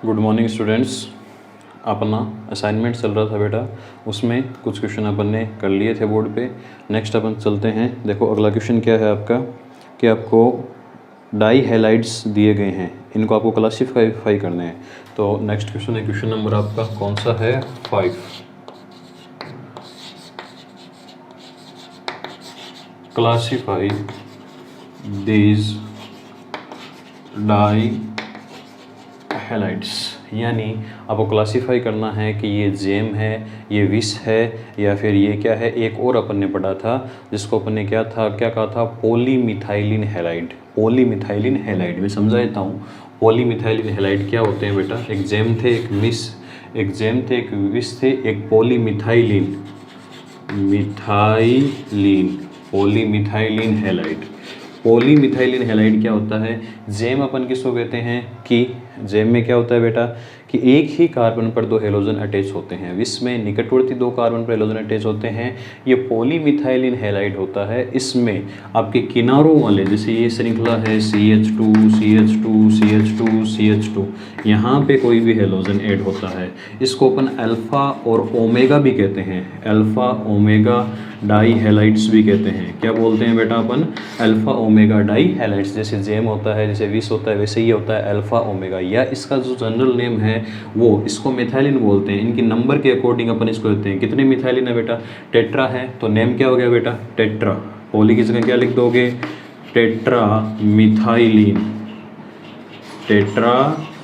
Good morning students. अपना assignment चल रहा था बेटा, उसमें कुछ क्वेश्चन अपन ने कर लिए थे बोर्ड पे। नेक्स्ट अपन चलते हैं। देखो अगला क्वेश्चन क्या है आपका कि आपको डाई हैलाइड्स दिए गए हैं, इनको आपको क्लासीफाई करने हैं। तो नेक्स्ट क्वेश्चन है, क्वेश्चन नंबर आपका कौन सा है 5। क्लासीफाई दीज डाई हैलाइड्स, यानी आपको क्लासीफाई करना है कि ये जेम है, ये विस है, या फिर ये क्या है। एक और अपन ने पढ़ा था जिसको अपन ने क्या कहा था, पॉलीमिथाइलिन हैलाइड। पॉलीमिथाइलिन हैलाइड मैं समझा देता हूँ। पॉलीमिथाइलिन हैलाइड क्या होते हैं बेटा, एक जेम थे, एक विस एक विस थे, एक पॉलीमिथाइलिन पॉलीमिथाइलिन हैलाइड। पॉलीमिथाइलिन हैलाइड क्या होता है, जेम अपन किसको कहते हैं कि जेम में क्या होता है बेटा कि एक ही कार्बन पर दो हेलोजन अटैच होते हैं। विस में निकटवर्ती दो कार्बन पर हेलोजन अटैच होते हैं। ये पॉलीमिथाइलिन हैलाइड होता है। इसमें आपके किनारों वाले, जैसे ये श्रृंखला है CH2 CH2 CH2 CH2, यहाँ पे कोई भी हेलोजन ऐड होता है, इसको अपन अल्फा और ओमेगा भी कहते हैं। अल्फा ओमेगा डाई हैलाइड्स भी कहते हैं। क्या बोलते हैं बेटा अपन, अल्फा ओमेगा डाई हैलाइड्स। जैसे जेम होता है, जैसे विस होता है, वैसे ही होता है अल्फा ओमेगा। या इसका जो जनरल नेम है वो इसको मिथाइलिन बोलते हैं। इनकी नंबर के अकॉर्डिंग अपन इसको कहते हैं। कितने मिथाइलिन है बेटा, टेट्रा है, तो नेम क्या हो गया बेटा, टेट्रा। पॉली की जगह क्या लिख दोगे, टेट्रा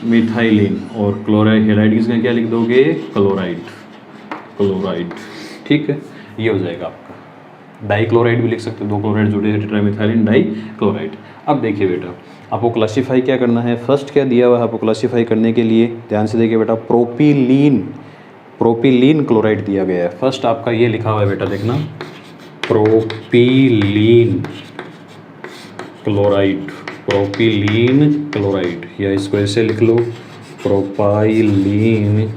मिथाइलिन। और क्लोराइड हैलाइड की जगह क्या लिख दोगे, क्लोराइड। ठीक है, ये हो जाएगा आपका। डाई क्लोराइड भी लिख सकते हो, दो क्लोराइड जुड़े हैं, टेट्रामिथाइलिन डाई क्लोराइड। अब देखिए बेटा, आपको क्लासीफाई क्या करना है। फर्स्ट क्या दिया हुआ है आपको क्लासीफाई करने के लिए, ध्यान से देखिए बेटा, प्रोपिलीन क्लोराइड दिया गया है। फर्स्ट आपका ये लिखा हुआ है बेटा, देखना, प्रोपिलीन क्लोराइड, या इसको ऐसे लिख लो, प्रोपाइलीन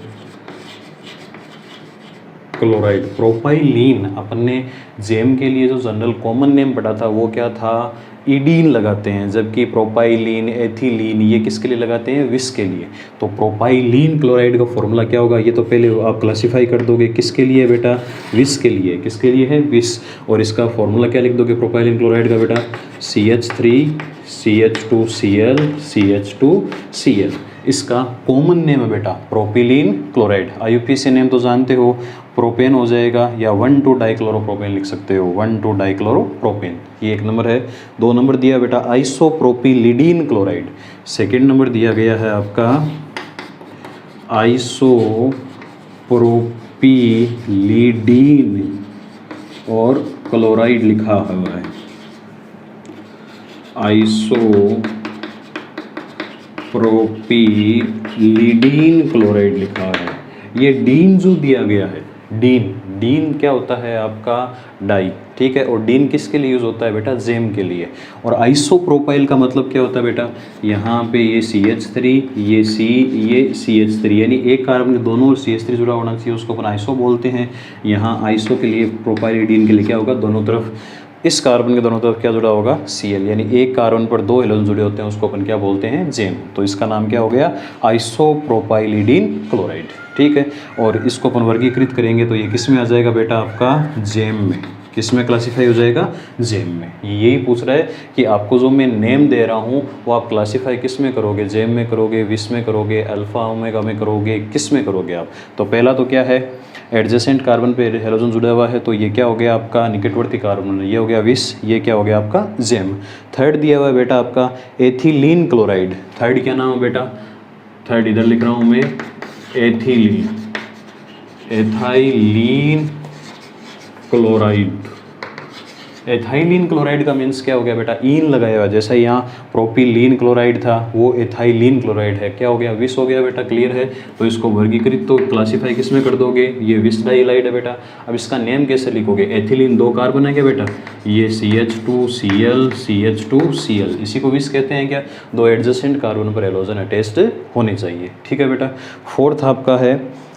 क्लोराइड। प्रोपाइलीन अपन ने जेम के लिए जो जनरल कॉमन नेम पढ़ा था वो क्या था, ईडीन लगाते हैं, जबकि प्रोपाइलीन एथिलीन ये किसके लिए लगाते हैं, विस के लिए। तो प्रोपाइलीन क्लोराइड का फॉर्मूला क्या होगा, ये तो पहले आप क्लासीफाई कर दोगे। किसके लिए बेटा, विस के लिए। किसके लिए है, विस। और इसका फॉर्मूला क्या लिख दोगे प्रोपाइलीन क्लोराइड का बेटा, CH3 CH2Cl CH2Cl। इसका कॉमन नेम है बेटा प्रोपिलीन क्लोराइड। IUPAC नेम तो जानते हो, प्रोपेन हो जाएगा, या 1,2-डाइक्लोरोप्रोपेन लिख सकते हो, 1,2-डाइक्लोरोप्रोपेन। ये एक नंबर है। 2 नंबर दिया बेटा आइसोप्रोपिलिडीन क्लोराइड। सेकेंड नंबर दिया गया है आपका आइसोप्रोपिलिडीन और क्लोराइड लिखा हुआ है, आइसोप्रोपिलिडीन क्लोराइड लिखा है। ये डीन जो दिया गया है, डीन क्या होता है आपका, डाई। ठीक है, और डीन किसके लिए यूज़ होता है बेटा, जेम के लिए। और आइसोप्रोपाइल का मतलब क्या होता है बेटा, यहाँ पे ये CH3 ये CH3, यानी एक कार्बन के दोनों CH3 जुड़ा होना चाहिए, उसको अपन आइसो बोलते हैं। यहाँ आइसो के लिए, प्रोपाइलिडीन के लिए क्या होगा, दोनों तरफ, इस कार्बन के दोनों तरफ क्या जुड़ा होगा, Cl, यानी एक कार्बन पर 2 हेलोजन जुड़े होते हैं, उसको अपन क्या बोलते हैं, जेम। तो इसका नाम क्या हो गया, आइसोप्रोपाइलिडीन क्लोराइड। ठीक है, और इसको अपन वर्गीकृत करेंगे तो ये किस में आ जाएगा बेटा, आपका जेम में। किस में क्लासीफाई हो जाएगा, जेम में। यही पूछ रहा है कि आपको जो मैं नेम दे रहा हूँ वो आप क्लासीफाई किस में करोगे, जेम में करोगे, विस में करोगे, अल्फा ओमेगा में करोगे, किस में करोगे आप। तो पहला तो क्या है, एडजेसेंट कार्बन पे हेलोजन जुड़ा हुआ है, तो ये क्या हो गया आपका, निकटवर्ती कार्बन, ये हो गया विस, ये क्या हो गया आपका, जेम। थर्ड दिया हुआ है बेटा आपका एथिलीन क्लोराइड। थर्ड क्या नाम है बेटा, थर्ड इधर लिख रहा हूँ मैं, एथाइलीन क्लोराइड। एथाइलीन क्लोराइड का मीन्स क्या हो गया बेटा, ईन लगाया हुआ। जैसा यहाँ प्रोपिलीन क्लोराइड था, वो एथाइलीन क्लोराइड है, क्या हो गया, विस हो गया बेटा। क्लियर है, तो इसको वर्गीकृत तो क्लासीफाई किस में कर दोगे, ये विस डाइलाइड है बेटा। अब इसका नेम कैसे लिखोगे, एथिलीन 2 कार्बन है क्या बेटा, ये CH2Cl, इसी को विस कहते हैं क्या, 2 एडजेसेंट कार्बन पर हेलोजन अटैच्ड होने चाहिए। ठीक है बेटा। फोर्थ आपका है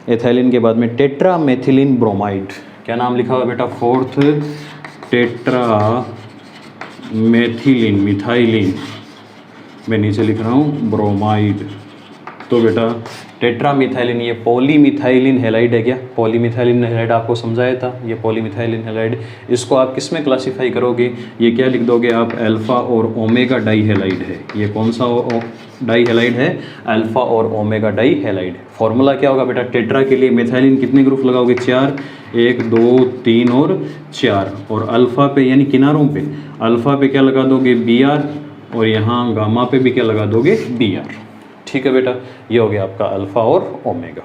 एथाइलिन के बाद में टेट्रामेथिलीन ब्रोमाइड। क्या नाम लिखा हुआ बेटा, फोर्थ टेट्रामेथिलीन, मिथाइलिन, मैं नीचे लिख रहा हूँ ब्रोमाइड। तो बेटा टेट्रामिथाइलिन ये पॉलीमिथाइलिन हैलाइड है क्या? पॉलीमिथाइलिन हैलाइड आपको समझाया था, ये पॉलीमिथाइलिन हैलाइड। इसको आप किस में क्लासीफाई करोगे? ये क्या लिख दोगे आप? अल्फा और ओमेगा डाई हैलाइड है। ये कौन सा डाई हैलाइड है? अल्फा और ओमेगा डाई हैलाइड। फॉर्मूला क्या होगा बेटा? टेट्रा के लिए मिथाइलिन कितने ग्रुप लगाओगे? 4, 1 2 3 और 4। और अल्फा पे यानी किनारों पे, अल्फा पे क्या लगा दोगे? Br, और यहाँ गामा पे भी क्या लगा दोगे? Br। ठीक है बेटा, ये हो गया आपका अल्फा और ओमेगा।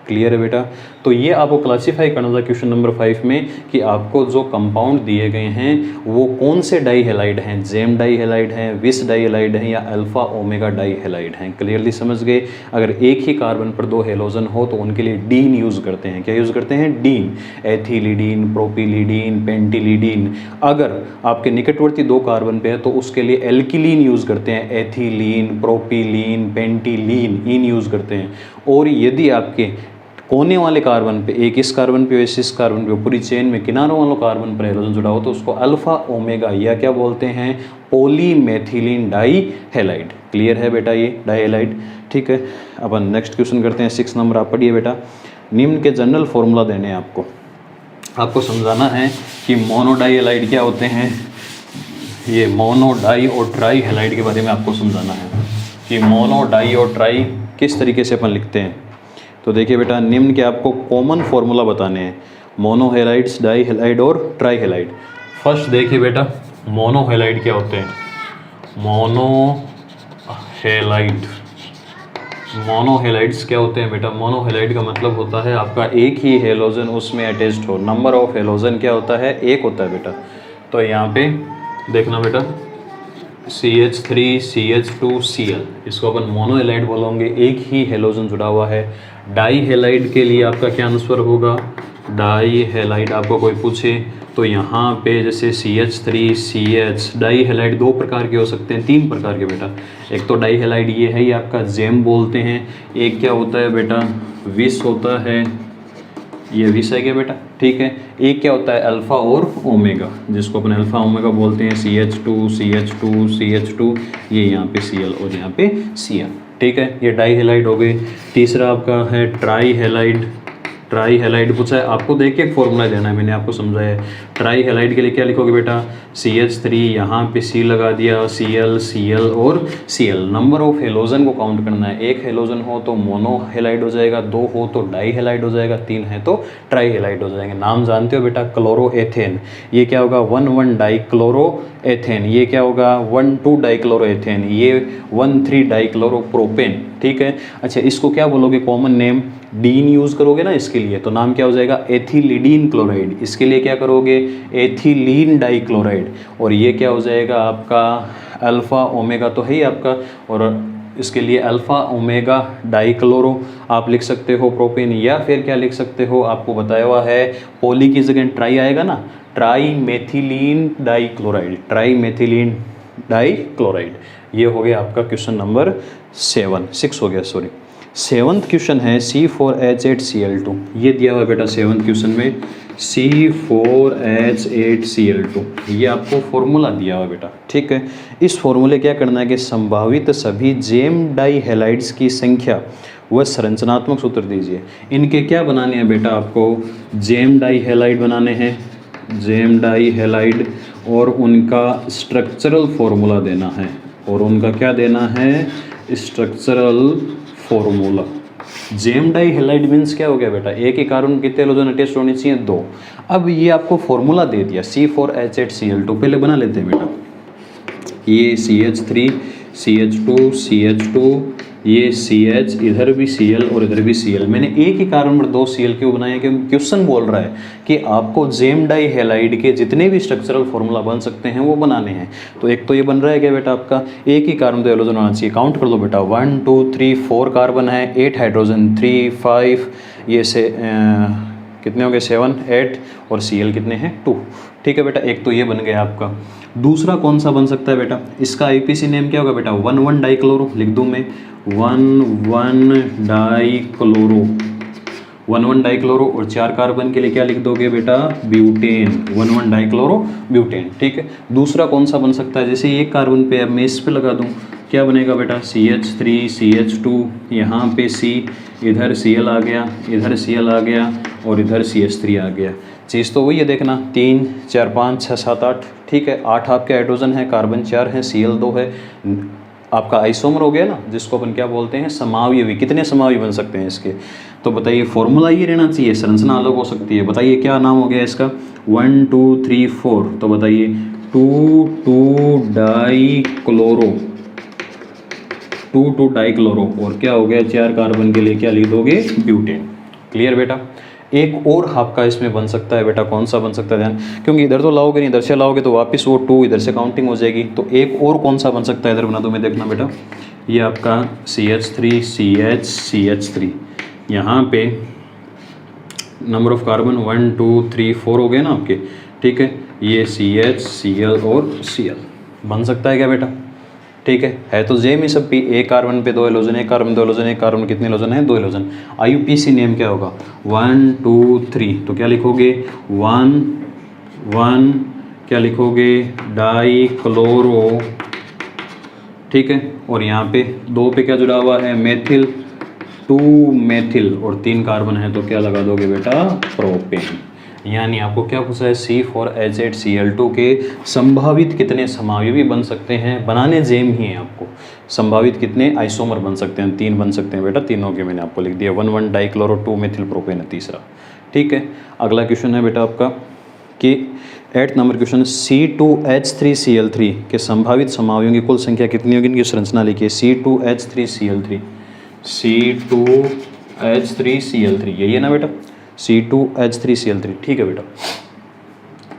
क्लियर है बेटा? तो ये आपको क्लासीफाई करना था क्वेश्चन नंबर 5 में कि आपको जो कंपाउंड दिए गए हैं वो कौन से डाई हैलाइड हैं, जेम डाई हैलाइड हैं, विस डाई हैलाइड हैं या अल्फा ओमेगा डाई हैलाइड हैं। क्लियरली समझ गए? अगर एक ही कार्बन पर 2 हेलोजन हो तो उनके लिए डीन यूज़ करते हैं। क्या यूज़ करते हैं? डीन। एथिलीडीन, प्रोपिलीडीन, पेंटिलीडीन। अगर आपके निकटवर्ती 2 कार्बन पे है तो उसके लिए एल्किलीन यूज़ करते हैं। एथिलीन, प्रोपिलीन, पेंटिलीन, इन यूज़ करते हैं। और यदि आपके कोने वाले कार्बन पे, एक इस कार्बन पे, इस कार्बन पे, पूरी चेन में किनारों वालों कार्बन पर हेलोजन जुड़ा हो तो उसको अल्फा ओमेगा या क्या बोलते हैं? पॉलीमेथिलीन डाई हैलाइड। क्लियर है बेटा ये डाई हैलाइड? ठीक है, अपन नेक्स्ट क्वेश्चन करते हैं। 6 नंबर आप पढ़िए बेटा। निम्न के जनरल फॉर्मूला देने हैं आपको समझाना है कि मोनोडाई हैलाइड क्या होते हैं। ये मोनोडाई और ट्राई हैलाइड के बारे में आपको समझाना है कि मोनोडाई और ट्राई किस तरीके से अपन लिखते हैं। तो देखिए बेटा, निम्न के आपको कॉमन फॉर्मूला बताने हैं, मोनो हैलाइड्स, डाई हैलाइड और ट्राई हैलाइड। फर्स्ट देखिए बेटा, मोनो हैलाइड क्या होते हैं? मोनो हैलाइड, मोनो हैलाइड्स क्या होते हैं बेटा? मोनो हैलाइड का मतलब होता है आपका एक ही हेलोजन उसमें अटैच्ड हो। नंबर ऑफ हेलोजन क्या होता है? 1 होता है बेटा। तो यहाँ पे देखना बेटा, CH3 CH2 Cl, इसको अपन मोनो हैलाइड बोलोगे, एक ही हेलोजन जुड़ा हुआ है। डाई हैलाइड के लिए आपका क्या आंसर होगा? डाई हैलाइड आपको कोई पूछे तो यहाँ पे जैसे CH3 CH, डाई हैलाइड 2 प्रकार के हो सकते हैं, 3 प्रकार के बेटा। एक तो डाई हैलाइड ये है, ये आपका जेम बोलते हैं। एक क्या होता है बेटा? विस होता है, ये विस है क्या बेटा? ठीक है। एक क्या होता है? अल्फ़ा और ओमेगा, जिसको अपन अल्फ़ा ओमेगा बोलते हैं। CH2 CH2 CH2, ये यहाँ पे Cl और यहाँ पे Cl। ठीक है, ये डाई हैलाइड हो गई। तीसरा आपका है ट्राई हैलाइड। ट्राई हैलाइड पूछा है आपको, देखिए एक फॉर्मूला देना है, मैंने आपको समझाया है। ट्राई हैलाइड के लिए क्या लिखोगे बेटा? CH3, यहाँ पे C लगा दिया, Cl Cl और Cl। नंबर ऑफ हेलोजन को काउंट करना है। 1 हेलोजन हो तो मोनो हैलाइड हो जाएगा, 2 हो तो डाई हैलाइड हो जाएगा, 3 है तो ट्राई हैलाइड हो जाएंगे। नाम जानते हो बेटा? क्लोरोएथेन, ये क्या होगा? 1,1 डाइक्लोरोएथेन। ये क्या होगा? 1,2 डाइक्लोरोएथेन। ये 1,3 डाइक्लोरोप्रोपेन। ठीक है। अच्छा, इसको क्या बोलोगे? कॉमन नेम डीन यूज़ करोगे ना इसके लिए, तो नाम क्या हो जाएगा? एथिलीडीन क्लोराइड। इसके लिए क्या करोगे? Ethylene dichloride. और ये क्या हो जाएगा आपका? अल्फ़ा ओमेगा तो है ही आपका, और इसके लिए अल्फ़ा ओमेगा डाइक्लोरो आप लिख सकते हो प्रोपेन, या फिर क्या लिख सकते हो? आपको बताया हुआ है पॉली की जगह ट्राई आएगा ना, try methylene dichloride, try methylene dichloride. ये हो गया आपका क्वेश्चन नंबर 6 हो गया, सॉरी। 7th क्वेश्चन है C4H8Cl2। ये दिया हुआ है बेटा 7th क्वेश्चन में, C4H8Cl2। ये आपको फॉर्मूला दिया हुआ है बेटा। ठीक है, इस फॉर्मूले क्या करना है कि संभावित सभी जेम डाई हैलाइड्स की संख्या वह संरचनात्मक सूत्र दीजिए। इनके क्या बनाने हैं बेटा? आपको जेम डाई हैलाइड बनाने हैं, जेम डाई हैलाइड, और उनका स्ट्रक्चरल फॉर्मूला देना है। और उनका क्या देना है? Structural formula. Gem dihalide means क्या हो गया बेटा? एक ही कार्बन कितने हेलोजन अटैच होने चाहिए? 2। अब ये आपको फॉर्मूला दे दिया C4H8Cl2, पहले बना लेते हैं बेटा। ये CH3 CH2 CH2, ये CH, इधर भी Cl और इधर भी Cl। मैंने एक ही कार्बन पर 2 Cl क्यों बनाए? क्योंकि क्वेश्चन बोल रहा है कि आपको जेम डाई हैलाइड के जितने भी स्ट्रक्चरल फॉर्मूला बन सकते हैं वो बनाने हैं। तो एक तो ये बन रहा है क्या बेटा आपका? एक ही कार्बन तो हेलोजन होना चाहिए। काउंट कर लो बेटा, 1 2 3 4 कार्बन है, 8 हाइड्रोजन, 3 5, ये से कितने हो गए? 7 8, और Cl कितने हैं? 2। ठीक है बेटा, एक तो ये बन गया आपका। दूसरा कौन सा बन सकता है बेटा? इसका IPC नेम क्या होगा बेटा? 1,1 डाइक्लोरो। लिख दूँ मैं 1,1 डाइक्लोरो, 1,1 डाइक्लोरो। और 4 कार्बन के लिए क्या लिख दोगे बेटा? Butane, 1,1 dichloro butane. ठीक है। दूसरा कौन सा बन सकता है? जैसे एक कार्बन पे अब मैं इस पे लगा दूँ क्या बनेगा बेटा, CH3 CH2, यहाँ पे C, इधर Cl आ गया, इधर Cl आ गया और इधर CH3 आ गया। चीज़ तो वही है, देखना 3 4 5 6 7 8, ठीक है। 8 आपके हाइड्रोजन है, कार्बन 4 है, Cl 2 है, आपका आइसोमर हो गया ना, जिसको अपन क्या बोलते हैं, समावयवी। कितने समावयवी बन सकते हैं इसके, तो बताइए फॉर्मूला ये रहना चाहिए, संरचना अलग हो सकती है। बताइए क्या नाम हो गया इसका, 1 2 3 4, तो बताइए 2 डाई क्लोरो, 2 डाई क्लोरो, और क्या हो गया 4 कार्बन के लिए क्या लिख दोगे, ब्यूटेन। क्लियर बेटा। एक और आपका इसमें बन सकता है बेटा, कौन सा बन सकता है ध्यान, क्योंकि इधर तो लाओगे नहीं, इधर से लाओगे तो वापस वो 2 इधर से काउंटिंग हो जाएगी। तो एक और कौन सा बन सकता है, इधर बना दो मैं, देखना बेटा, ये आपका CH3 CH3, यहाँ पे नंबर ऑफ कार्बन 1 2 3 4 हो गए ना आपके, ठीक है। ये CH Cl और Cl बन सकता है क्या बेटा, ठीक है तो जेम ही सब भी, एक कार्बन पे 2 हेलोजन, एक कार्बन 2 हेलोजन, एक कार्बन कितने हेलोजन है, 2 हेलोजन। IUPAC नेम क्या होगा, 1 2 3, तो क्या लिखोगे 1 1, क्या लिखोगे डाई क्लोरो, ठीक है। और यहाँ पे 2 पे क्या जुड़ा हुआ है, मेथिल, 2 मेथिल, और 3 कार्बन है तो क्या लगा दोगे बेटा, प्रोपेन। यानी आपको क्या पूछा है, C4H8Cl2 के संभावित कितने समावयवी बन सकते हैं, बनाने जेम ही है आपको, संभावित कितने आइसोमर बन सकते हैं, 3 बन सकते हैं बेटा, तीनों के मैंने आपको लिख दिया, 1 1 डाइक्लोरो, 2 मेथिल प्रोपेन है तीसरा, ठीक है। अगला क्वेश्चन है बेटा आपका कि 8 नंबर क्वेश्चन, C2H3Cl3 के संभावित समावयवों की कुल संख्या कितनी होगी, इनकी संरचना लिखिए। C2H3Cl3, C2H3Cl3, यही है ना बेटा, C2H3Cl3, ठीक है बेटा।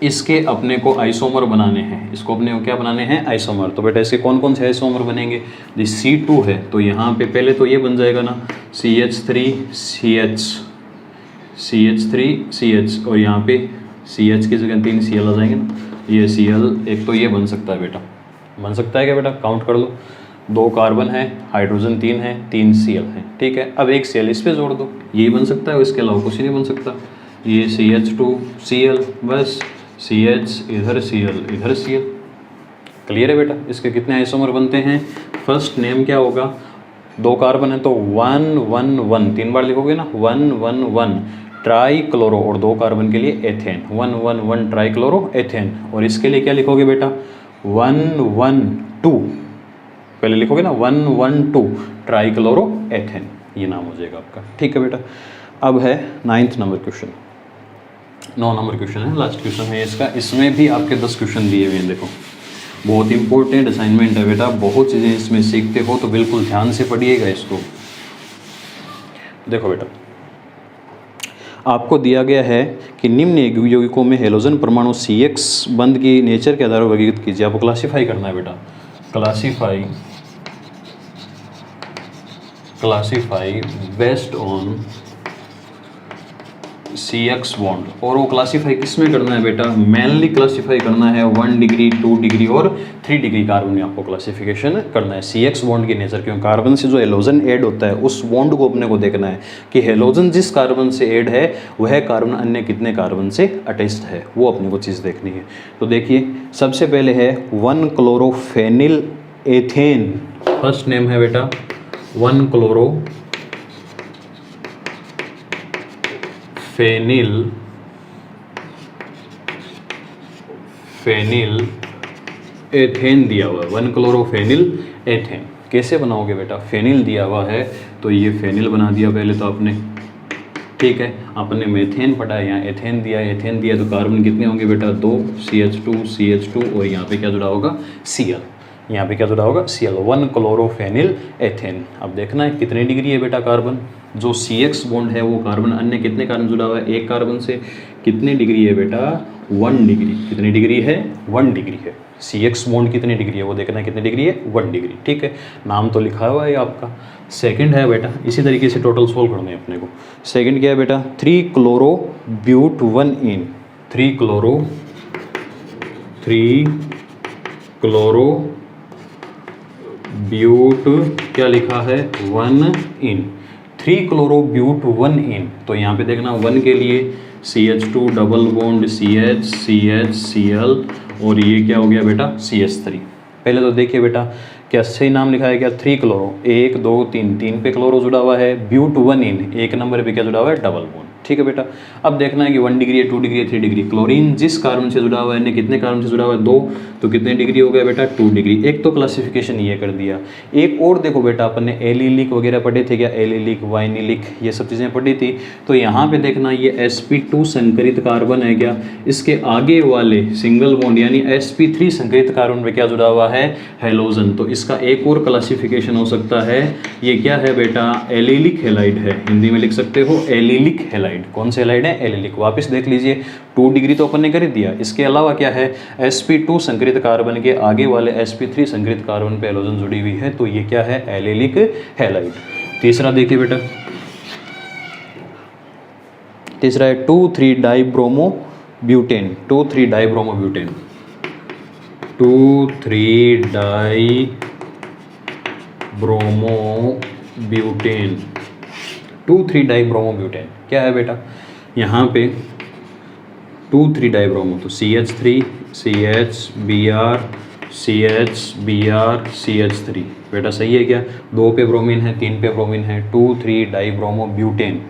इसके अपने को आइसोमर बनाने हैं, इसको अपने को क्या बनाने हैं, आइसोमर। तो बेटा इसके कौन कौन से आइसोमर बनेंगे, जो C2 है तो यहाँ पे पहले तो ये बन जाएगा ना CH3CH, और यहाँ पे CH की जगह 3 Cl आ जाएंगे ना, ये Cl एक तो ये बन सकता है बेटा, बन सकता है क्या बेटा, काउंट कर लो, 2 कार्बन है, हाइड्रोजन 3 है, 3 Cl है, ठीक है। अब एक Cl इस पे जोड़ दो, यही बन सकता है, इसके अलावा कुछ नहीं बन सकता। ये CH2Cl, बस CH इधर Cl इधर Cl, क्लियर है बेटा। इसके कितने आइसोमर बनते हैं, फर्स्ट नेम क्या होगा, 2 कार्बन है तो 1 1 1, 3 बार लिखोगे ना, 1 1 1 ट्राई क्लोरो, और 2 कार्बन के लिए एथेन, 1 1 1 ट्राई क्लोरो एथेन। और इसके लिए क्या लिखोगे बेटा, 1 1 2, पहले लिखोगे ना 1 1 2 ट्राई क्लोरो एथेन, ये नाम हो जाएगा आपका, ठीक है बेटा। अब है 9th number question, 9 number question है, लास्ट क्वेश्चन है इसका। इसमें भी आपके 10 क्वेश्चन दिए हुए हैं, देखो बहुत इंपॉर्टेंट असाइनमेंट है बेटा, बहुत चीज़ें इसमें सीखते हो तो बिल्कुल ध्यान से पढ़िएगा इसको। देखो बेटा, आपको दिया गया है कि निम्न यौगिकों में हेलोजन परमाणु CX बंध की नेचर के आधार पर वर्गीकृत कीजिए। आपको क्लासीफाई करना है बेटा, classify based on CX bond. और वो क्लासीफाई किस में करना है बेटा, मेनली क्लासीफाई करना है 1 डिग्री 2 डिग्री और 3 डिग्री कार्बन में आपको क्लासिफिकेशन करना है CX बॉन्ड की नेचर। क्यों, कार्बन से जो हेलोजन ऐड होता है उस बॉन्ड को अपने को देखना है कि हेलोजन जिस कार्बन से ऐड है वह कार्बन अन्य कितने कार्बन से अटैच्ड है, वो अपने को चीज़ देखनी है। तो देखिए सबसे पहले है 1 क्लोरोफेनिल एथेन, फर्स्ट नेम है बेटा 1 फेनिल एथेन दिया हुआ है, 1 क्लोरोफेनिल एथेन। कैसे बनाओगे बेटा, फेनिल दिया हुआ है तो ये फेनिल बना दिया पहले तो आपने, ठीक है। आपने मेथेन पढ़ा है, यहाँ एथेन दिया तो कार्बन कितने होंगे बेटा, 2 CH2 और यहाँ पे क्या जुड़ा होगा, Cl, यहाँ पे क्या जुड़ा होगा, Cl, 1 क्लोरोफेनिल एथेन। अब देखना है कितने डिग्री है बेटा कार्बन, जो CX बॉन्ड है वो कार्बन अन्य कितने कार्बन जुड़ा हुआ है, एक कार्बन से, कितनी डिग्री है बेटा, 1 डिग्री। कितनी डिग्री है, 1 डिग्री है। CX बॉन्ड कितनी डिग्री है वो देखना है, कितनी डिग्री है, 1 डिग्री, ठीक है। नाम तो लिखा हुआ है आपका। सेकंड है बेटा, इसी तरीके से टोटल सोल्व करना है अपने को। सेकंड क्या है बेटा, 3 क्लोरो ब्यूट 1 इन, 3 क्लोरो ब्यूट क्या लिखा है, 1 इन, 3 क्लोरो ब्यूट 1 इन। तो यहाँ पे देखना 1 के लिए CH2 double bond CH Cl, और ये क्या हो गया बेटा, CH3। पहले तो देखिए बेटा क्या सही नाम लिखा है क्या, 3 क्लोरो, 1 2 3, 3 पे क्लोरो जुड़ा हुआ है, ब्यूट 1 इन, 1 नंबर पे क्या जुड़ा हुआ है, डबल बॉन्ड। ठीक है बेटा, अब देखना है कि 1 डिग्री है, 2 डिग्री है, 3 डिग्री। क्लोरीन जिस कार्बन से जुड़ा हुआ है, कितने कार्बन से जुड़ा हुआ है, 2, तो कितने डिग्री हो गया बेटा, 2 डिग्री। एक तो क्लासिफिकेशन ये कर दिया। एक और देखो बेटा, अपन ने एलिलिक वगैरह पढ़े थे क्या, एलिलिक, वाइनिलिक, ये सब चीज़ें पढ़ी थी। तो यहाँ पे देखना ये sp2 संकरित कार्बन है क्या, इसके आगे वाले सिंगल बॉन्ड यानी sp3 संकरित कार्बन पे क्या जुड़ा हुआ है, हेलोजन। तो इसका एक और क्लासिफिकेशन हो सकता है, ये क्या है बेटा, एलिलिक हैलाइड है, हिंदी में लिख सकते हो एलिलिक हैलाइड। कौन से हैलाइड है, एलिलिक। वापस देख लीजिए, 2 डिग्री तो अपन ने कर दिया, इसके अलावा क्या है, sp2 संकरित कार्बन के आगे वाले sp3 संकरित कार्बन पे हेलोजन जुड़ी हुई है, तो ये क्या है, एलिलिक हैलाइड। तीसरा देखिए बेटा, तीसरा है 2,3 डाइब्रोमोब्यूटेन, 2,3 डाइब्रोमोब्यूटेन, 2,3 डाइब्रोमोब्यूटेन, 2,3 डाइब्रोमोब्यूटेन क्या है बेटा, यहाँ पे 2,3 डाइब्रोमो, तो CH3 CH Br CH Br CH3 बेटा, सही है क्या, 2 पे ब्रोमीन है, 3 पे ब्रोमीन है, 2,3 डाइब्रोमोब्यूटेन।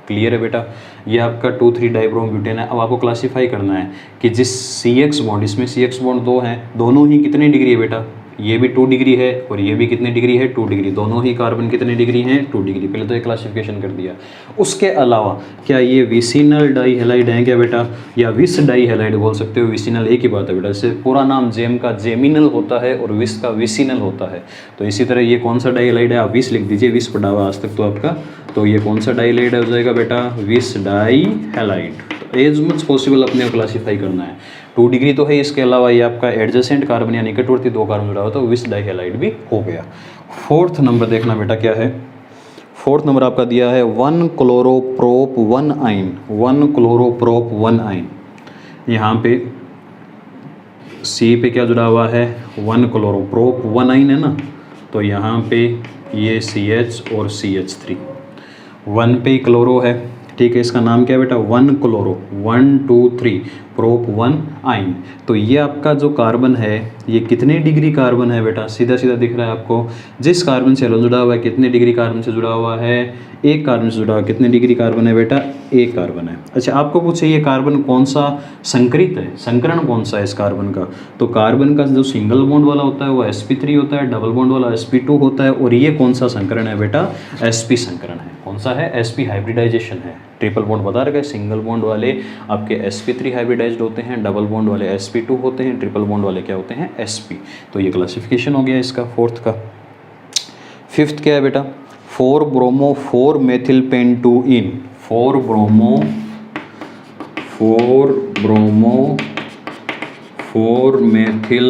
क्लियर है बेटा, ये आपका 2,3 डाइब्रोमोब्यूटेन है। अब आपको क्लासीफाई करना है कि जिस CX बॉन्ड, इसमें CX बॉन्ड 2 हैं, दोनों ही कितनी डिग्री है बेटा, ये भी 2 डिग्री है और ये भी कितनी डिग्री है, 2 डिग्री। दोनों ही कार्बन कितनी डिग्री हैं, 2 डिग्री। पहले तो ये क्लासिफिकेशन कर दिया। उसके अलावा क्या ये विसिनल डाई हैलाइड हैं क्या बेटा, या विस डाई हैलाइड बोल सकते हो, विसिनल एक ही बात है बेटा। जैसे पूरा नाम जेम का जेमिनल होता है और विस का विसिनल होता है, तो इसी तरह ये कौन सा डाई हैलाइड है, आप विस लिख दीजिए, विस पढ़ा हुआ आज तक तो आपका। तो ये कौन सा डाई हैलाइड हो जाएगा बेटा, विस डाई हैलाइड। तो एज मच पॉसिबल अपने को क्लासीफाई करना है। 2 डिग्री तो है, इसके अलावा ये आपका एडजेसेंट कार्बन या निकटवर्ती 2 कार्बन जुड़ा हुआ, तो विस डाई हैलाइड भी हो गया। 4th नंबर देखना बेटा क्या है, 4th नंबर आपका दिया है 1 क्लोरोप्रोप 1 आइन, 1 क्लोरोप्रोप 1 आइन। यहाँ पे C पे क्या जुड़ा हुआ है, 1 क्लोरोप्रोप 1 आइन है ना, तो यहाँ पे ये CH और CH3, 1 पे क्लोरो है, ठीक है, इसका नाम क्या है बेटा, 1 क्लोरो, 1 2 3 प्रोप 1 आइन। तो ये आपका जो कार्बन है, ये कितने डिग्री कार्बन है बेटा, सीधा सीधा दिख रहा है आपको। जिस कार्बन से हेलोजन जुड़ा हुआ है, कितने डिग्री कार्बन से जुड़ा हुआ है, 1 कार्बन से जुड़ा हुआ है। कितने डिग्री कार्बन है बेटा, 1 कार्बन है। अच्छा, आपको पूछे ये कार्बन कौन सा संकरित है, संकरण कौन सा है इस कार्बन का, तो कार्बन का जो सिंगल बॉन्ड वाला होता है वो sp3 होता है, डबल बॉन्ड वाला sp2 होता है, और ये कौन सा संकरण है बेटा, sp संकरण है। कौन सा है, sp हाइब्रिडाइजेशन है। ट्रिपल बॉन्ड बता रखा है, सिंगल बॉन्ड वाले आपके sp3 हाइब्रिडाइज्ड होते हैं, डबल बॉन्ड वाले sp2 होते हैं, ट्रिपल बॉन्ड वाले क्या होते हैं, sp। तो ये क्लासिफिकेशन हो गया इसका 4th का। 5th क्या है बेटा, 4 ब्रोमो 4 मेथिल पेंटुइन, 4 ब्रोमो 4 मेथिल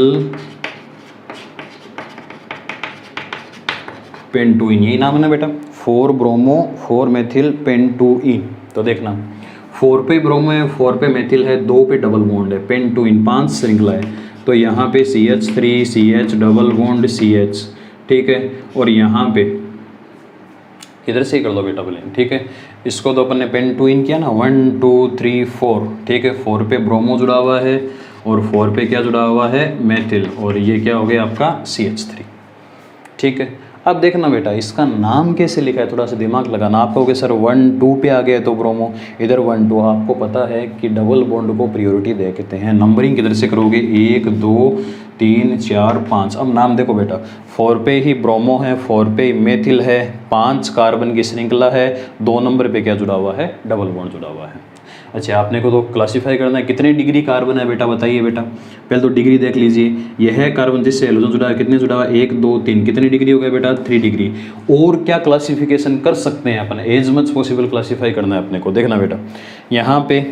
पेंटुइन, यही नाम है ना बेटा, 4 ब्रोमो 4 मेथिल पेंटुइन। तो देखना 4 पे ब्रोमो है, 4 पे मेथिल है, 2 पे डबल बॉन्ड है, पेंटुइन 5 श्रृंखला है। तो यहाँ पे CH3 CH double bond CH, ठीक है, और यहाँ पे इधर से ही कर दो बेटा प्लेन, ठीक है। इसको तो अपन ने पेंटुइन किया ना, 1 2 3 4, ठीक है। 4 पे ब्रोमो जुड़ा हुआ है और 4 पे क्या जुड़ा हुआ है, मेथिल, और ये क्या हो गया आपका CH3, ठीक है। अब देखना बेटा इसका नाम कैसे लिखा है, थोड़ा सा दिमाग लगाना। आप कहोगे सर 1 2 पे आ गया तो ब्रोमो, इधर 1 2, आपको पता है कि डबल बॉन्ड को प्रायोरिटी देते हैं। नंबरिंग किधर से करोगे, 1 2 3 4 5। अब नाम देखो बेटा, 4 पे ही ब्रोमो है, 4 पे ही मेथिल है, 5 कार्बन की श्रृंखला है, 2 नंबर पे क्या जुड़ा हुआ है, डबल बॉन्ड जुड़ा हुआ है। अच्छा, आपने को तो क्लासीफाई करना है कितने डिग्री कार्बन है बेटा, बताइए बेटा। पहले तो डिग्री देख लीजिए, यह है कार्बन जिससे हेलोजन जुड़ा है, कितने जुड़ा है, 1 2 3, कितनी डिग्री हो गया बेटा, 3 डिग्री। और क्या क्लासिफिकेशन कर सकते हैं अपन, एज मच पॉसिबल क्लासीफाई करना है अपने को। देखना बेटा, यहाँ पे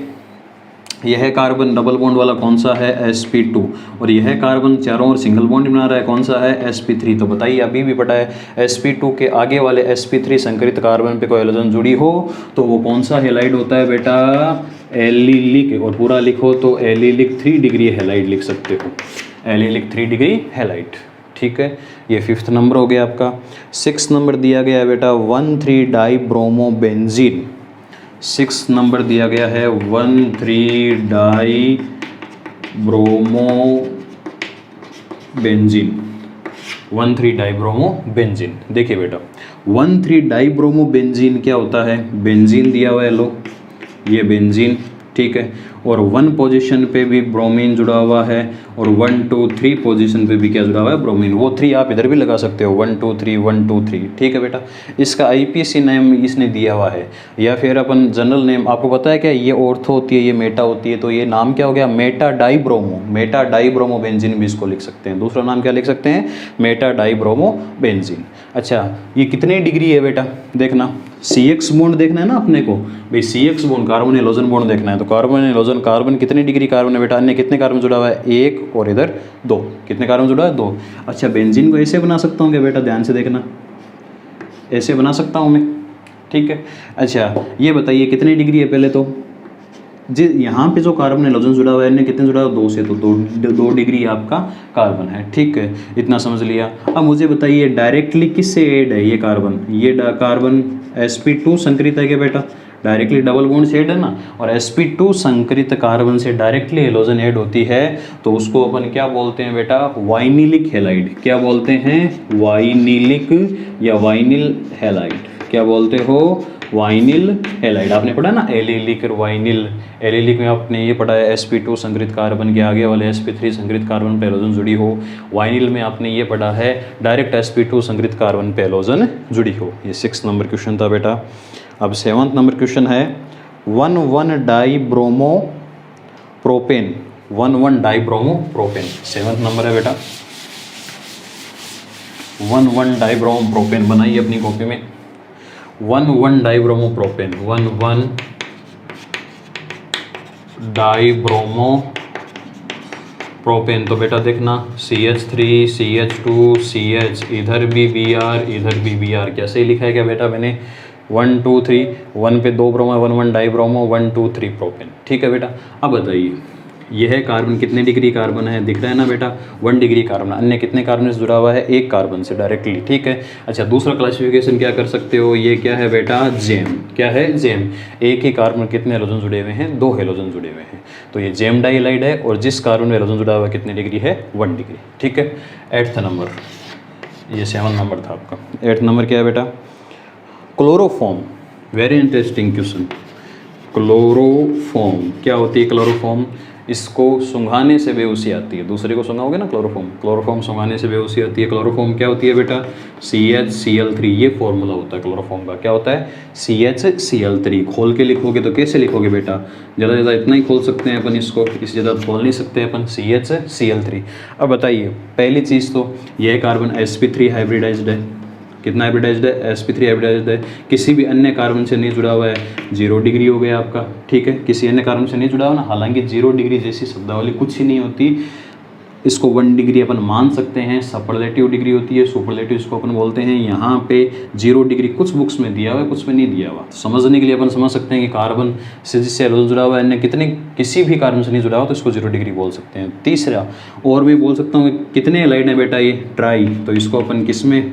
यह कार्बन डबल बॉन्ड वाला कौन सा है, sp2, और यह कार्बन चारों ओर सिंगल बॉन्ड बना रहा है, कौन सा है, sp3। तो बताइए, अभी भी पता है sp2 के आगे वाले sp3 संकरित कार्बन पे कोई हेलोजन जुड़ी हो तो वो कौन सा हैलाइड होता है बेटा, एलिलिक। और पूरा लिखो तो एलिलिक 3 डिग्री हैलाइड लिख सकते हो, एलिलिक 3 डिग्री हैलाइड, ठीक है। ये 5th नंबर हो गया आपका। 6th नंबर दिया गया है बेटा 1,3 डाइब्रोमोबेंजीन, 6th नंबर दिया गया है 1,3 डाइब्रोमो बेंजीन, 1,3 डाइब्रोमो बेंजीन। देखिए बेटा 1,3 डाइब्रोमो बेंजीन क्या होता है, बेंजीन दिया हुआ है, लो ये बेंजीन, ठीक है, और 1 पोजीशन पे भी ब्रोमीन जुड़ा हुआ है और 1 2 3 पोजीशन पे भी क्या जुड़ा हुआ है, ब्रोमीन। वो 3 आप इधर भी लगा सकते हो, 1 2 3 1 2 3, ठीक है बेटा। इसका आईपीसी नेम इसने दिया हुआ है, या फिर अपन जनरल नेम, आपको पता है क्या, ये ऑर्थो होती है, ये मेटा होती है, तो ये नाम क्या हो गया, Meta dibromo, Meta dibromo benzene भी इसको लिख सकते हैं। दूसरा नाम क्या लिख सकते हैं, मेटा डाइब्रोमो बेंजीन। अच्छा ये कितने डिग्री है बेटा, देखना CX बॉन्ड देखना है ना अपने को भाई, CX bond carbon halogen bond देखना है, तो कार्बन हेलोजन, कार्बन कितने डिग्री कार्बन है बेटा, अन्य कितने कार्बन जुड़ा हुआ है, 1 और इधर 2, कितने कार्बन जुड़ा है, 2। अच्छा बेंजीन को ऐसे बना सकता हूँ क्या बेटा, ध्यान से देखना, ऐसे बना सकता हूँ मैं, ठीक है। अच्छा ये बताइए कितने डिग्री है, पहले तो जी यहाँ पे जो कार्बन हेलोजन जुड़ा हुआ है इन्हें कितने जुड़ा हुआ है, 2 से, तो 2 डिग्री आपका कार्बन है, ठीक है, इतना समझ लिया। अब मुझे बताइए डायरेक्टली किससे ऐड है ये कार्बन, ये कार्बन sp2 संकरित है क्या बेटा, डायरेक्टली डबल बॉन्ड से ऐड है ना, और sp2 संकरित कार्बन से डायरेक्टली हेलोजन ऐड होती है, तो उसको अपन क्या बोलते हैं बेटा, वाइनिलिक हेलाइड। क्या बोलते हैं, वाइनिलिक या वाइनिल हेलाइड, क्या बोलते हो, वाइनिल हेलाइड। आपने पढ़ा ना एलिलिक और वाइनिल, एलिलिक में आपने ये पढ़ा है sp2 संकरित कार्बन के आगे वाले sp3 संकरित कार्बन पे हेलोजन जुड़ी हो, वाइनिल में आपने ये पढ़ा है डायरेक्ट sp2 संकरित कार्बन पे हेलोजन जुड़ी हो। ये 6 नंबर क्वेश्चन था बेटा। अब 7 नंबर क्वेश्चन है 1,1 dibromo propane, 1,1 dibromo propane, 7 number है बेटा। 1,1 डाइब्रोमो प्रोपेन बनाइए अपनी कॉपी में, 1,1 डाइब्रोमो प्रोपेन, 1,1 डाइब्रोमो प्रोपेन। तो बेटा देखना CH3 CH2 CH, इधर भी Br इधर भी Br, कैसे लिखा है क्या बेटा मैंने, 1 2 3, 1 पे 2 ब्रोमो, 1,1 डाइब्रोमो, 1 2 3 प्रोपेन, ठीक है बेटा। अब बताइए यह है कार्बन कितने डिग्री कार्बन है, दिख रहा है ना बेटा, 1 डिग्री कार्बन। अन्य कितने कार्बन से जुड़ा हुआ है, 1 कार्बन से डायरेक्टली, ठीक है। अच्छा दूसरा क्लासिफिकेशन क्या कर सकते हो, ये क्या है बेटा, जेम। क्या है, जेम। एक ही कार्बन कितने हेलोजन जुड़े हुए हैं, 2 हेलोजन जुड़े हुए हैं, तो ये जेम डाइलाइड है, और जिस कार्बन में हेलोजन जुड़ा हुआ है कितनी डिग्री है, 1 डिग्री, ठीक है। 8th नंबर, ये 7 नंबर था आपका। 8th नंबर क्या है बेटा, chloroform, very interesting question. Chloroform क्या होती है, क्लोरोफॉर्म, इसको सुंघाने से बेहोशी आती है, दूसरे को सुंघाओगे ना क्लोरोफॉर्म, क्लोरोफॉर्म सुंघाने से बेहोशी आती है। क्लोरोफॉर्म क्या होती है बेटा, CHCl3, ये फॉर्मूला होता है क्लोरोफॉर्म का, क्या होता है, CHCl3। खोल के लिखोगे तो कैसे लिखोगे बेटा, ज़्यादा ज़्यादा इतना ही खोल सकते हैं अपन इसको, इससे ज़्यादा खोल नहीं सकते अपन, CHCl3। अब बताइए पहली चीज़ तो यह कार्बन sp3 हाइब्रिडाइज्ड है, कितना हाइब्रिडाइज्ड है, sp3 हाइब्रिडाइज्ड है, किसी भी अन्य कार्बन से नहीं जुड़ा हुआ है, 0 डिग्री हो गया आपका, ठीक है। किसी अन्य कार्बन से नहीं जुड़ा हुआ ना, हालांकि 0 डिग्री जैसी शब्दावली कुछ ही नहीं होती, इसको 1 डिग्री अपन मान सकते हैं, सुपरलेटिव डिग्री होती है, सुपरलेटिव इसको अपन बोलते हैं। यहाँ पे 0 डिग्री कुछ बुक्स में दिया हुआ है, कुछ में नहीं दिया हुआ, तो समझने के लिए अपन समझ सकते हैं कि कार्बन से जिससे हेलोजन जुड़ा हुआ है, अन्य कितने, किसी भी कार्बन से नहीं जुड़ा हुआ तो इसको 0 डिग्री बोल सकते हैं। तीसरा और मैं बोल सकता हूँ कितने हेलाइड है बेटा, ये ट्राई, तो इसको अपन किस में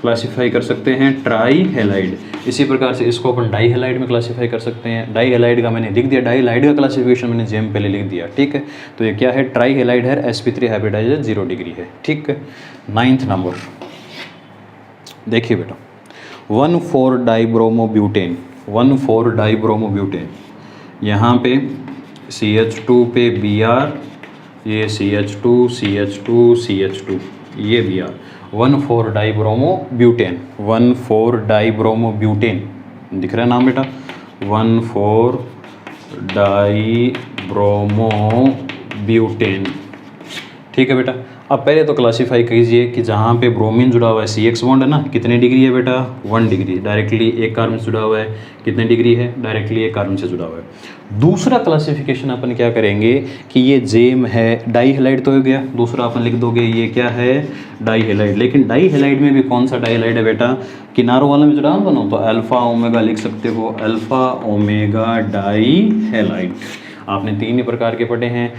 क्लासीफाई कर सकते हैं, ट्राई हेलाइड। इसी प्रकार से इसको अपन डाई हेलाइड में क्लासीफाई कर सकते हैं। डाई हेलाइड का मैंने लिख दिया, डाई हेलाइड का क्लासिफिकेशन मैंने जेम पहले लिख दिया, ठीक है। तो ये क्या है, ट्राई हेलाइड है, sp3 हाइब्रिडाइज है, 0 डिग्री है, ठीक है। 9th नंबर देखिए बेटा, 1,4 डाइब्रोमोब्यूटेन, 1,4 डाइब्रोमोब्यूटेन, यहाँ पे CH2 पे Br, ये CH2 CH2 CH2, ये Br, 1,4 डाइब्रोमोब्यूटेन, 1,4 डाइब्रोमोब्यूटेन, दिख रहा है नाम बेटा, 1,4 डाइब्रोमोब्यूटेन, ठीक है बेटा। अब पहले तो क्लासीफाई कीजिए कि जहाँ पे ब्रोमीन जुड़ा हुआ है, CX बॉन्ड है ना, कितने डिग्री है बेटा, 1 डिग्री, डायरेक्टली एक कार्बन से जुड़ा हुआ है, कितने डिग्री है, डायरेक्टली एक कार्बन से जुड़ा हुआ है। दूसरा क्लासिफिकेशन अपन क्या करेंगे कि ये जेम है, डाई हेलाइड तो हो गया, दूसरा अपन लिख दोगे ये क्या है, डाई हेलाइड। लेकिन डाई हेलाइड में भी कौन सा डाई हेलाइड है बेटा, किनारों वाला में जुड़ा बनो तो अल्फा ओमेगा लिख सकते हो, अल्फा ओमेगा डाई हेलाइड। आपने 3 ही प्रकार के पढ़े हैं,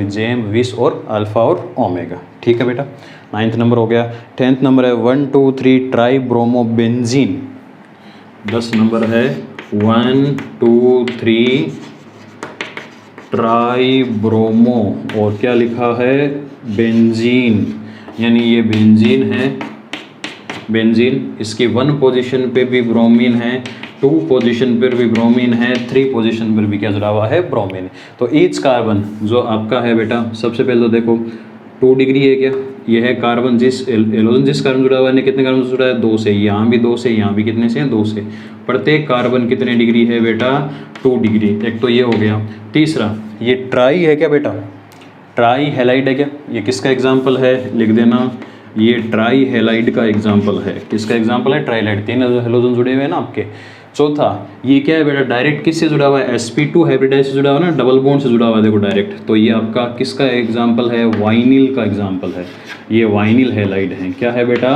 जेम, विस और अल्फा और ओमेगा, ठीक है बेटा। 9th नंबर हो गया। 10th नंबर है 1 2 3 ट्राइब्रोमोबेंजीन, 10 नंबर है 1 2 3 ट्राइब्रोमो, और क्या लिखा है, बेंजीन, यानी ये बेंजीन है, बेंजीन, इसकी 1 पोजीशन पे भी ब्रोमीन है, 2 पोजीशन पर भी ब्रोमीन है, 3 पोजीशन पर भी क्या जुड़ा हुआ है, ब्रोमीन। तो ईच कार्बन जो आपका है बेटा, सबसे पहले तो देखो 2 डिग्री है क्या, ये है कार्बन, जिस एलोजन जिस कार्बन जुड़ा हुआ है, कितने कार्बन से जुड़ा है, 2 से, यहाँ भी 2 से, यहाँ भी कितने से, 2 से। प्रत्येक कार्बन कितने डिग्री है बेटा, 2 डिग्री। एक तो ये हो गया। तीसरा, ये ट्राई है क्या बेटा, ट्राई हैलाइड है क्या, ये किसका एग्जाम्पल है, लिख देना, ये ट्राई हैलाइड का एग्जाम्पल है। किसका एग्जाम्पल है, ट्राई हैलाइड, 3 हेलोजन जुड़े हुए हैं ना आपके। चौथा, ये क्या है बेटा, डायरेक्ट किससे जुड़ा हुआ है, sp2 हाइब्रिडाइज से जुड़ा हुआ है ना, डबल बॉन्ड से जुड़ा हुआ है, देखो डायरेक्ट। तो ये आपका किसका एग्जाम्पल है, वाइनिल का एग्जाम्पल है। ये वाइनिल हैलाइड है, क्या है बेटा,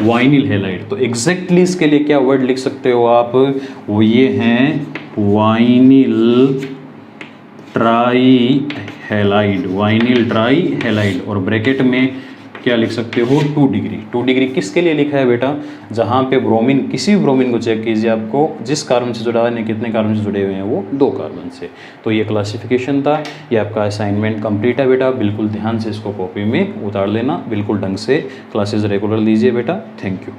वाइनिल हैलाइड। तो एग्जैक्टली इसके लिए क्या वर्ड लिख सकते हो आप, वो ये हैं vinyl try halide, vinyl try halide. और ब्रैकेट में क्या लिख सकते हो, 2 डिग्री। 2 डिग्री किसके लिए लिखा है बेटा, जहाँ पे ब्रोमीन, किसी भी ब्रोमीन को चेक कीजिए, आपको जिस कार्बन से जुड़ा है, कितने कार्बन से जुड़े हुए हैं, वो 2 कार्बन से। तो ये क्लासिफिकेशन था, ये आपका असाइनमेंट कंप्लीट है बेटा। बिल्कुल ध्यान से इसको कॉपी में उतार लेना, बिल्कुल ढंग से क्लासेस रेगुलर लीजिए बेटा। Thank you.